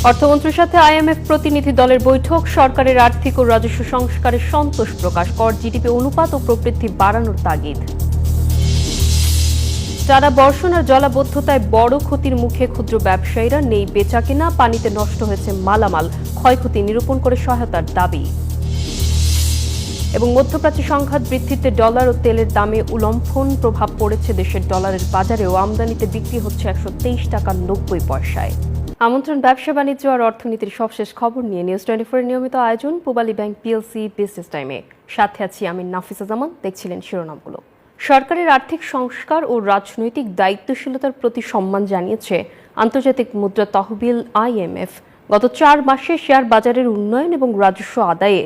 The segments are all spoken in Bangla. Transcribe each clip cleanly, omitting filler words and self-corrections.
অর্থমন্ত্রীর সাথে আইএমএফ প্রতিনিধি দলের বৈঠক, সরকারের আর্থিক ও রাজস্ব সংস্কারে সন্তোষ প্রকাশ, কর জিডিপি অনুপাত ও প্রবৃদ্ধি বাড়ানোর তাগিদ। টানা বর্ষণ আর জলাবদ্ধতায় বড় ক্ষতির মুখে ক্ষুদ্র ব্যবসায়ীরা, নেই বেচাকেনা, পানিতে নষ্ট হয়েছে মালামাল, ক্ষয়ক্ষতি নিরূপণ করে সহায়তার দাবি। এবং মধ্যপ্রাচ্যে সংঘাত বৃদ্ধিতে ডলার ও তেলের দামে উলম্ফন, প্রভাব পড়েছে দেশের ডলারের বাজারেও, আমদানিতে বিক্রি হচ্ছে 123 টাকা 90 পয়সায়। আমন্ত্রণ ব্যবসা বাণিজ্য আর অর্থনীতির সবশেষ খবর নিয়ে নিউজ 24 নিয়মিত আয়োজন পূবালী ব্যাংক পিএলসি বিজনেস টাইমে। সাথে আছি আমি নাফিসা জামান। দেখছিলেন শিরোনামগুলো। সরকারের আর্থিক সংস্কার ও রাজনৈতিক দায়িত্বশীলতার প্রতি সম্মান জানিয়েছে আন্তর্জাতিক মুদ্রা তহবিল আইএমএফ। গত 4 মাসে শেয়ার বাজারের উন্নয়ন এবং রাজস্ব আদায়ে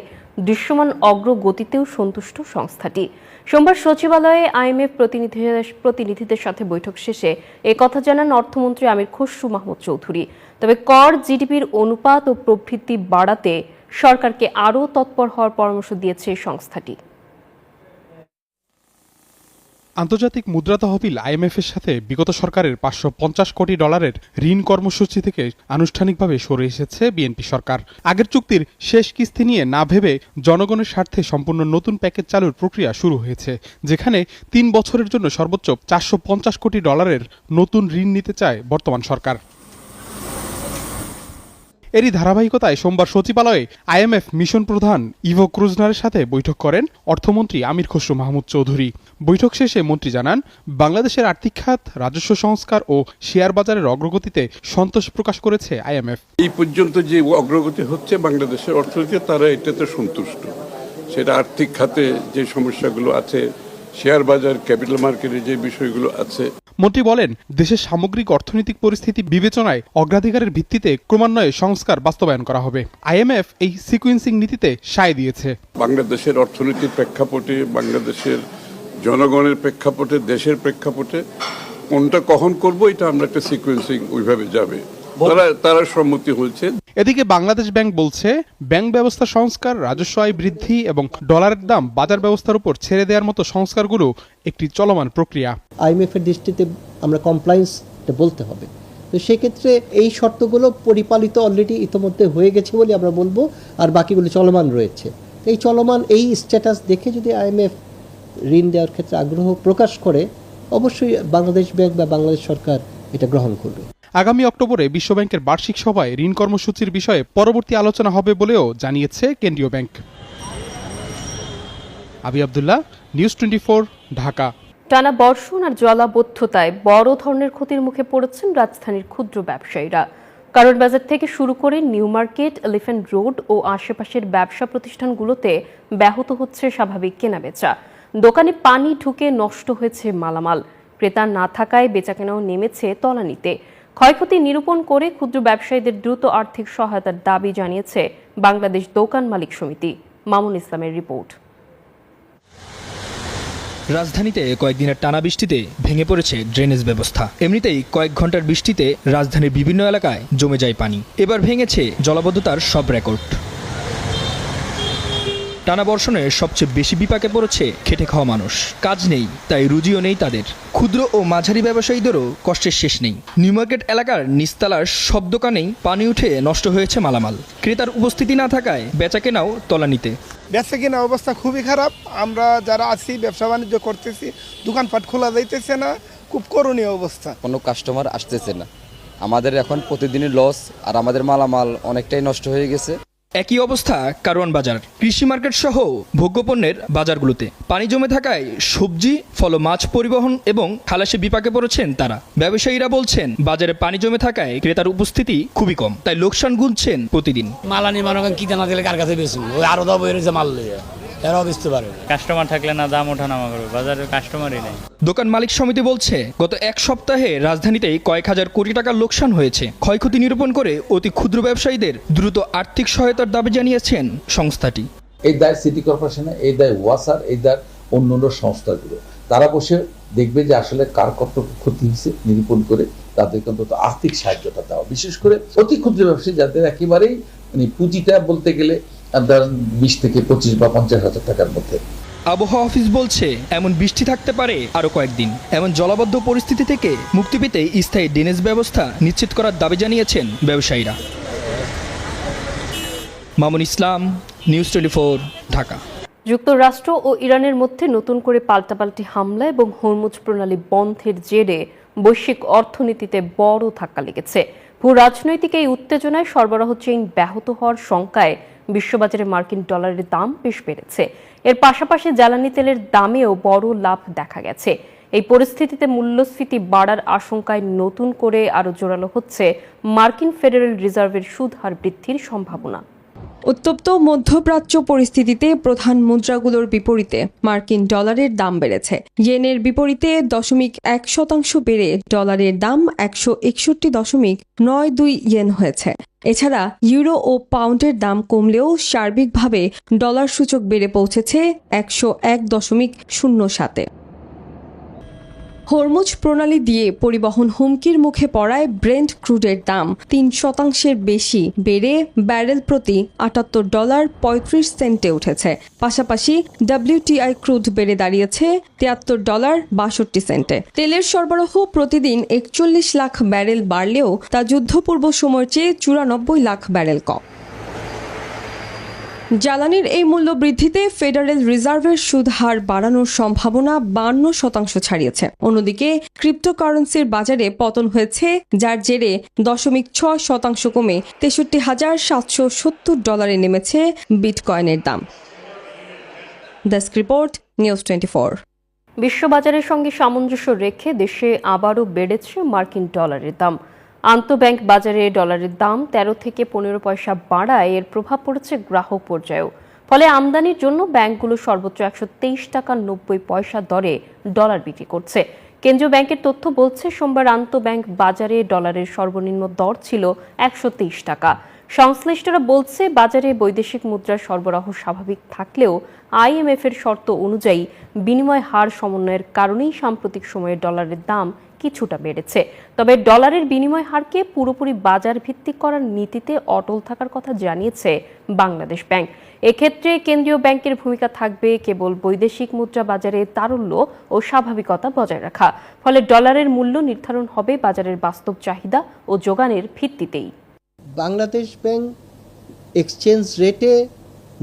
দৃশ্যমান অগ্রগতিতেও সন্তুষ্ট সংস্থাটি। সোমবার সচিবালয়ে আইএমএফ প্রতিনিধিদের সাথে বৈঠক শেষে একথা জানান অর্থমন্ত্রী আমির খসরু মাহমুদ চৌধুরী। তবে কর জিডিপির অনুপাত ও প্রবৃদ্ধি বাড়াতে সরকারকে আরও তৎপর হওয়ার পরামর্শ দিয়েছে সংস্থাটি। আন্তর্জাতিক মুদ্রা তহবিল আইএমএফ এর সাথে বিগত সরকারের 550 কোটি ডলারের ঋণ কর্মসূচি থেকে আনুষ্ঠানিকভাবে সরে এসেছে বিএনপি সরকার। আগের চুক্তির শেষ কিস্তি নিয়ে না ভেবে জনগণের স্বার্থে সম্পূর্ণ নতুন প্যাকেজ চালুর প্রক্রিয়া শুরু হয়েছে, যেখানে 3 বছরের জন্য সর্বোচ্চ 450 কোটি ডলারের নতুন ঋণ নিতে চায় বর্তমান সরকার। এরই ধারাবাহিকতায় সোমবার সচিবালয়ে আইএমএফ মিশন প্রধান ইভো ক্রুজনারের সাথে বৈঠক করেন অর্থমন্ত্রী আমির খসরু মাহমুদ চৌধুরী। বৈঠক শেষে মন্ত্রী জানান, বাংলাদেশের আর্থিক খাত, রাজস্ব সংস্কার ও শেয়ার বাজারের অগ্রগতিতে সন্তোষ প্রকাশ করেছে আইএমএফ। এই পর্যন্ত যে অগ্রগতি হচ্ছে বাংলাদেশের অর্থনীতি, তারা এটাতে সন্তুষ্ট। সেটা আর্থিক খাতে যে সমস্যাগুলো আছে, শেয়ার বাজার, ক্যাপিটাল মার্কেটে যে বিষয়গুলো আছে। মন্ত্রী বলেন, দেশের সামগ্রিক অর্থনৈতিক পরিস্থিতি বিবেচনায় অগ্রাধিকারের ভিত্তিতে ক্রমান্বয়ে সংস্কার বাস্তবায়ন করা হবে। আইএমএফ এই সিকুয়েন্সিং নীতিতে সায় দিয়েছে। বাংলাদেশের অর্থনীতির প্রেক্ষাপটে, বাংলাদেশের জনগণের প্রেক্ষাপটে, দেশের প্রেক্ষাপটে কোনটা কখন করব, এটা আমরা একটা সিকুয়েন্সিং ওইভাবে যাবে, তারা সম্মতি হয়েছে। এদিকে বাংলাদেশ ব্যাংক বলছে, ব্যাংক ব্যবস্থা সংস্কার, রাজস্ব আয় বৃদ্ধি এবং ডলারের দাম বাজার ব্যবস্থার উপর ছেড়ে দেওয়ার মতো সংস্কারগুলো একটি চলমান প্রক্রিয়া। আইএমএফ এর দৃষ্টিতে আমরা কমপ্লায়েন্স বলতে হবে, তো সেক্ষেত্রে এই শর্তগুলো পরিপালিত অলরেডি ইতিমধ্যে হয়ে গেছে বলে আমরা বলবো, আর বাকিগুলো চলমান রয়েছে। এই চলমান এই স্ট্যাটাস দেখে যদি আইএমএফ ঋণ দেওয়ার ক্ষেত্রে আগ্রহ প্রকাশ করে, অবশ্যই বাংলাদেশ ব্যাংক বা বাংলাদেশ সরকার এটা গ্রহণ করবে। আগামী অক্টোবরে বিশ্বব্যাংকের বার্ষিক সভায় ঋণ কর্মসূচির বিষয়ে পরবর্তী আলোচনা হবে বলেও জানিয়েছে কেন্দ্রীয় ব্যাংক। আবি আব্দুল্লাহ, নিউজ 24, ঢাকা। টানা বর্ষণ আর জলাবদ্ধতায় বড় ধরনের ক্ষতির মুখে পড়েছেন রাজধানীর ক্ষুদ্র ব্যবসায়ীরা। কারওয়ান বাজার থেকে শুরু করে নিউ মার্কেট, এলিফ্যান্ট রোড ও আশেপাশের ব্যবসা প্রতিষ্ঠানগুলোতে ব্যাহত হচ্ছে স্বাভাবিক কেনাবেচা। দোকানে পানি ঢুকে নষ্ট হয়েছে মালামাল, ক্রেতা না থাকায় বেচাকেনাও নেমেছে তলানিতে। ক্ষয়ক্ষতি নিরূপণ করে ক্ষুদ্র ব্যবসায়ীদের দ্রুত আর্থিক সহায়তার দাবি জানিয়েছে বাংলাদেশ দোকান মালিক সমিতি। মামুন ইসলামের রিপোর্ট। রাজধানীতে কয়েকদিনের টানা বৃষ্টিতে ভেঙে পড়েছে ড্রেনেজ ব্যবস্থা। এমনিতেই কয়েক ঘন্টার বৃষ্টিতে রাজধানীর বিভিন্ন এলাকায় জমে যায় পানি। এবার ভেঙেছে জলাবদ্ধতার সব রেকর্ড। টানা বর্ষণে সবচেয়ে বেশি বিপাকে পড়েছে খেটে খাওয়া মানুষ। কাজ নেই, তাই রুজিও নেই তাদের। ক্ষুদ্র ও মাঝারি ব্যবসায়ীদেরও কষ্টের শেষ নেই। নিউ মার্কেট এলাকার নিচতলার সব দোকানেই পানি উঠে নষ্ট হয়েছে মালামাল। ক্রেতার উপস্থিতি না থাকায় বেচাকেনাও তলানিতে। বেচা কেনা অবস্থা খুবই খারাপ। আমরা যারা আছি, ব্যবসা বাণিজ্য করতেছি, দোকানপাট খোলা যাইতেছে না, খুব করণীয় অবস্থা। কোনো কাস্টমার আসতেছে না, আমাদের এখন প্রতিদিনই লস, আর আমাদের মালামাল অনেকটাই নষ্ট হয়ে গেছে। একই অবস্থা কারওয়ান বাজার, কৃষি মার্কেট সহ ভোগ্যপণ্যের বাজারগুলোতে। পানি জমে থাকায় সবজি, ফল, মাছ পরিবহন এবং খালাসে বিপাকে পড়েছেন তারা। ব্যবসায়ীরা বলছেন, বাজারে পানি জমে থাকায় ক্রেতার উপস্থিতি খুবই কম, তাই লোকসান গুনছেন প্রতিদিন। মালানি মানুষ কি জানা দিলে কার কাছে বেশি ওই আরো দাম বেড়ে মাল লইয়া এরাও বেচতে পারে। কাস্টমার থাকলে না দাম ওঠানামা করবে, বাজারে কাস্টমারই নেই। দোকান মালিক সমিতি বলছে, গত এক সপ্তাহে রাজধানীতেই কয়েক হাজার কোটি টাকার লোকসান হয়েছে। ক্ষয়ক্ষতি নিরূপণ করে অতি ক্ষুদ্র ব্যবসায়ীদের দ্রুত আর্থিক সহায়তার দাবি জানিয়েছেন সংস্থাটি। এই দায় সিটি কর্পোরেশনে, এই দায় ওয়াসার, এই দায় অন্য সংস্থাগুলো। তারা বসে দেখবে যে আসলে কার কত ক্ষতি হয়েছে নিরূপণ করে তাদেরকে অন্তত আর্থিক সাহায্যটা দেওয়া। বিশেষ করে অতি ক্ষুদ্র ব্যবসায়ী যাদের একেবারেই পুঁজিটা বলতে গেলে 20 থেকে 25 বা 50 হাজার টাকার মধ্যে। আবহাওয়া অফিস বলছে, এমন বৃষ্টি থাকতে পারে আরো কয়েকদিন। এমন জলাবদ্ধ পরিস্থিতি থেকে মুক্তি পেতে স্থায়ী ড্রেনেজ ব্যবস্থা নিশ্চিত করার দাবি জানিয়েছেন ব্যবসায়ীরা। মামুন ইসলাম, নিউজ 24, ঢাকা। যুক্তরাষ্ট্র ও ইরানের মধ্যে নতুন করে পাল্টাপাল্টি হামলা এবং হরমুজ প্রণালী বন্ধের জেরে বৈশ্বিক অর্থনীতিতে বড় ধাক্কা লেগেছে। ভূ রাজনৈতিক এই উত্তেজনায় সরবরাহ চেইন ব্যাহত হওয়ার শঙ্কায় বিশ্ববাজারে মার্কিন ডলারের দাম বেশ বেড়েছে। এর পাশাপাশি জ্বালানি তেলের দামেও বড় লাভ দেখা গেছে। এই পরিস্থিতিতে মূল্যস্ফীতি বাড়ার আশঙ্কায় নতুন করে আরও জোরালো হচ্ছে মার্কিন ফেডারেল রিজার্ভের সুদ হার বৃদ্ধির সম্ভাবনা। উত্তপ্ত মধ্যপ্রাচ্য পরিস্থিতিতে প্রধান মুদ্রাগুলোর বিপরীতে মার্কিন ডলারের দাম বেড়েছে। ইয়েনের বিপরীতে 0.1% বেড়ে ডলারের দাম 161.92 ইয়েন হয়েছে। এছাড়া ইউরো ও পাউন্ডের দাম কমলেও সার্বিকভাবে ডলার সূচক বেড়ে পৌঁছেছে 101.07-এ। হরমুজ প্রণালী দিয়ে পরিবহন হুমকির মুখে পড়ায় ব্রেন্ট ক্রুডের দাম 3% বেশি বেড়ে ব্যারেল প্রতি $78.35 উঠেছে। পাশাপাশি WTI ক্রুড বেড়ে দাঁড়িয়েছে $73.62। তেলের সরবরাহ প্রতিদিন 41 লাখ ব্যারেল বাড়লেও তা যুদ্ধপূর্ব সময়ের চেয়ে 94 লাখ ব্যারেল কম। জ্বালানির এই মূল্য বৃদ্ধিতে ফেডারেল রিজার্ভের সুদ হার বাড়ানোর সম্ভাবনা 52% ছাড়িয়েছে। অন্যদিকে ক্রিপ্টোকারেন্সির বাজারে পতন হয়েছে, যার জেরে 0.6% কমে $63,770 নেমেছে বিটকয়েনের দাম। Desk report, news 24। বিশ্ববাজারের সঙ্গে সামঞ্জস্য রেখে দেশে আবারও বেড়েছে মার্কিন ডলারের দাম। আন্তঃব্যাংক বাজারে ডলারের দাম 13 থেকে 15 পয়সা বাড়ায় এর প্রভাব পড়েছে গ্রাহক পর্যায়েও। ফলে আমদানির জন্য ব্যাংকগুলো সর্বোচ্চ 123 টাকা 90 পয়সা দরে ডলার বিক্রি করছে। কেন্দ্রীয় ব্যাংকের তথ্য বলছে সোমবার আন্তঃব্যাংক বাজারে ডলারের সর্বনিম্ন দর ছিল 123 টাকা। সংশ্লিষ্টরা বলছে বাজারে বৈদেশিক মুদ্রার সরবরাহ স্বাভাবিক থাকলেও IMF এর শর্ত অনুযায়ী বিনিময় হার সমন্বয়ের কারণেই সাম্প্রতিক সময়ে ডলারের দাম কিছুটা বেড়েছে। তবে ডলারের বিনিময় হারকে পুরোপুরি বাজার ভিত্তিক করার নীতিতে অটল থাকার কথা জানিয়েছে বাংলাদেশ ব্যাংক। এক্ষেত্রে কেন্দ্রীয় ব্যাংকের ভূমিকা থাকবে কেবল বৈদেশিক মুদ্রা বাজারে তারল্য ও স্বাভাবিকতা বজায় রাখা। ফলে ডলারের মূল্য নির্ধারণ হবে বাজারের বাস্তব চাহিদা ও যোগানের ভিত্তিতেই। বাংলাদেশ ব্যাংক এক্সচেঞ্জ রেটে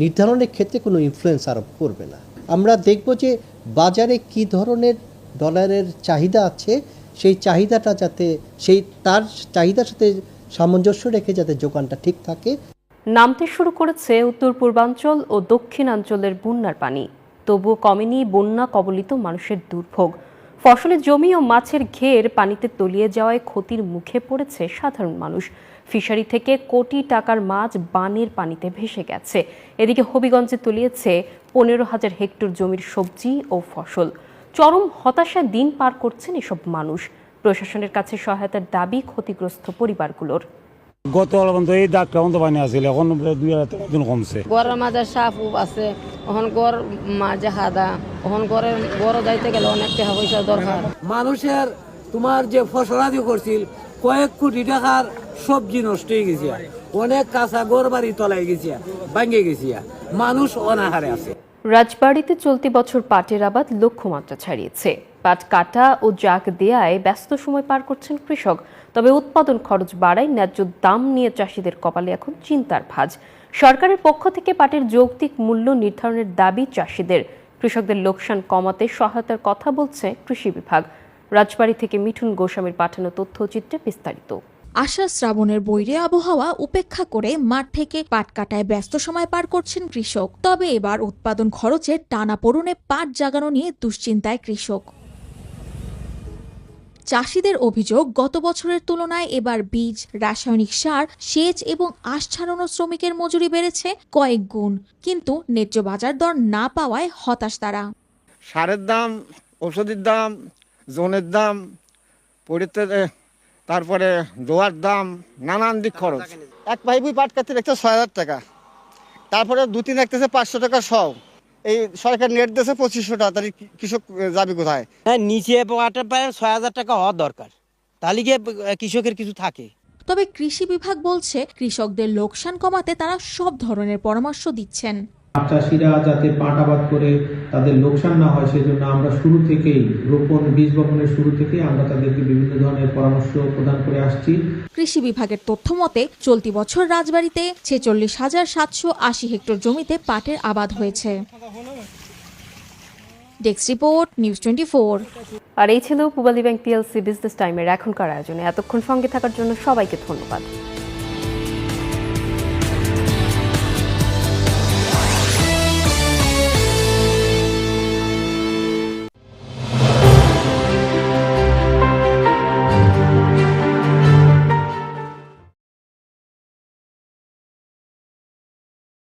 নির্ধারণের ক্ষেত্রে কোনো ইনফ্লুয়েন্স আরোপ করবে না। আমরা দেখব যে বাজারে কি ধরনের ডলারের চাহিদা আছে, সেই চাহিদাটা যাতে তার চাহিদার সাথে সামঞ্জস্য রেখে যাতে যোগানটা ঠিক থাকে। নামতে শুরু করেছে উত্তর পূর্বাঞ্চল ও দক্ষিণাঞ্চলের বন্যার পানি, তবুও কমেনি বন্যা কবলিত মানুষের দুর্ভোগ। ফসলের জমি ও মাছের ঘের পানিতে তলিয়ে যাওয়ায় ক্ষতির মুখে পড়েছে সাধারণ মানুষ। ফিশারি থেকে কোটি টাকার মাছ বানের পানিতে ভেসে গেছে। এদিকে হবিগঞ্জে তলিয়েছে 15,000 হেক্টর জমির সবজি ও ফসল। চরম হতাশায় দিন পার করছেন এসব মানুষ। প্রশাসনের কাছে সহায়তার দাবি ক্ষতিগ্রস্ত পরিবারগুলোর। গত এই ডাকটা পানি আছিল, এখন 2 কমছে। গড়ের মাঝে সাপ আছে, এখন গড় মাঝে হাদা, এখন গড় যাইতে গেলে অনেক টাকা পয়সা দরকার। মানুষের তোমার যে ফসলাদি করছিল কয়েক কোটি টাকার সবজি নষ্ট হয়ে গেছে, অনেক কাঁচা গড় বাড়ি তলায় গেছে, ভাঙে গেছে, মানুষ অনাহারে আছে। রাজবাড়ীতে চলতি বছর পাটের আবাদ লক্ষ্যমাত্রা ছাড়িয়েছে। পাট কাটা ও জাগ দেয়ায় ব্যস্ত সময় পার করছেন কৃষক। তবে উৎপাদন খরচ বাড়ায় ন্যায্য দাম নিয়ে চাষিদের কপালে এখন চিন্তার ভাঁজ। সরকারের পক্ষ থেকে পাটের যৌক্তিক মূল্য নির্ধারণের দাবি চাষিদের। কৃষকদের লোকসান কমাতে সহায়তার কথা বলছে কৃষি বিভাগ। রাজবাড়ী থেকে মিঠুন গোস্বামীর পাঠানো তথ্যচিত্রে বিস্তারিত। আষাঢ় শ্রাবণের বৈরী আবহাওয়া উপেক্ষা করে মাঠ থেকে পাট কাটায় ব্যস্ত সময় পার করছেন কৃষক। তবে এবার উৎপাদন খরচের টানাপোড়েনে পাট জাগানো নিয়ে দুশ্চিন্তায় কৃষক। চাষিদের অভিযোগ, গত বছরের তুলনায় এবার বীজ, রাসায়নিক সার, সেচ এবং আঁশ ছাড়ানো শ্রমিকের মজুরি বেড়েছে কয়েক গুণ। কিন্তু ন্যায্য বাজার দর না পাওয়ায় হতাশ তারা। সারের দাম, ওষুধের দাম, জোনের দাম, তারপরে দোয়ার দাম, নানান দিক খরচ। এক পাইপুই পাট কাটতে দেখতে 6,000 টাকা, তারপরে 2-3 রাখতেছে 500 টাকা সব। এই সরকার নেট দিয়েছে 2500 টাকা, তাহলে কৃষক যাবে কোথায়? নিচে পাটে প্রায় 6,000 টাকা হওয়া দরকার, তাহলে গিয়ে কৃষকের কিছু থাকে। তবে কৃষি বিভাগ বলছে কৃষকদের লোকসান কমাতে তারা সব ধরনের পরামর্শ দিচ্ছেন। পাট চাষিরা যাতে পাট আবাদ করে তাদের লোকসান না হয় সেজন্য আমরা শুরু থেকেই বীজ বপনের শুরু থেকেই আমরা তাদেরকে বিভিন্ন ধরনের পরামর্শ প্রদান করে আসছি। কৃষি বিভাগের তথ্য মতে চলতি বছর রাজবাড়ীতে 46,780 হেক্টর জমিতে পাটের আবাদ হয়েছে। Desk report, news 24। আর এই ছিল পূবালী ব্যাংক পিএলসি বিজনেস টাইমের এখনকার আয়োজনে। এতক্ষণ সঙ্গে থাকার জন্য সবাইকে ধন্যবাদ।